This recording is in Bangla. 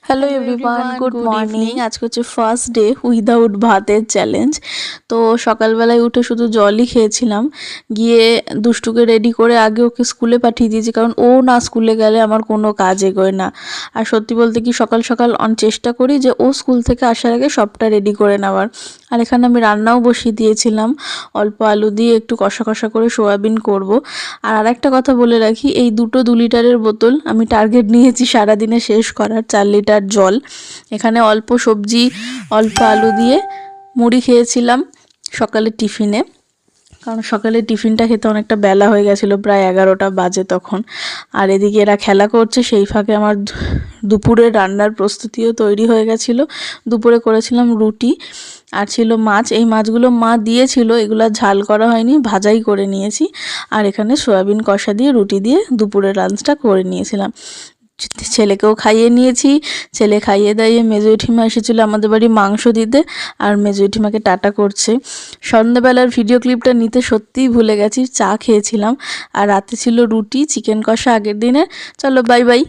Hello everyone, good morning. আজকে হচ্ছে ফার্স্ট ডে উইদাউট ভাতের চ্যালেঞ্জ। তো সকালবেলায় উঠে শুধু জলই খেয়েছিলাম। গিয়ে দুষ্টুকে রেডি করে আগে ওকে স্কুলে পাঠিয়ে দিয়েছি, কারণ ও না স্কুলে গেলে আমার কোনো কাজ এগোয় না। আর সত্যি বলতে কি সকাল সকাল চেষ্টা করি যে ও স্কুল থেকে আসার আগে সবটা রেডি করে নেওয়ার। আর এখানে আমি রান্নাও বসিয়ে দিয়েছিলাম, অল্প আলু দিয়ে একটু কষা কষা করে সোয়াবিন করব। আর আরেকটা কথা বলে রাখি, এই দুটো 2 লিটারের বোতল আমি টার্গেট নিয়েছি সারাদিনে শেষ করার, 4 লিটার জল। এখানে অল্প সবজি, অল্প আলু দিয়ে মুড়ি খেয়েছিলাম সকালে টিফিনে, কারণ সকালে টিফিনটা খেতে অনেকটা বেলা হয়ে গেছিলো, প্রায় 11টা বাজে তখন। আর এদিকে এরা খেলা করছে, সেই ফাঁকে আমার দুপুরের রান্নার প্রস্তুতিও তৈরি হয়ে গেছিলো। দুপুরে করেছিলাম রুটি আর ছিল মাছ। এই মাছগুলো মা দিয়েছিল, এগুলো ঝাল করা হয়নি, ভাজাই করে নিয়েছি। আর এখানে সয়াবিন কষা দিয়ে রুটি দিয়ে দুপুরের লাঞ্চটা করে নিয়েছিলাম। ছেলেকেও খাইয়ে নিয়েছি। ছেলে খাইয়ে দাইয়ে মেজো জেঠিমা এসেছিলো আমাদের বাড়ি মাংস দিতে, আর মেজো জেঠিমাকে টাটা করছে। সন্ধ্যাবেলার ভিডিও ক্লিপটা নিতে সত্যিই ভুলে গেছি। চা খেয়েছিলাম আর রাতে ছিল রুটি, চিকেন কষা আগের দিনের। চলো বাই বাই।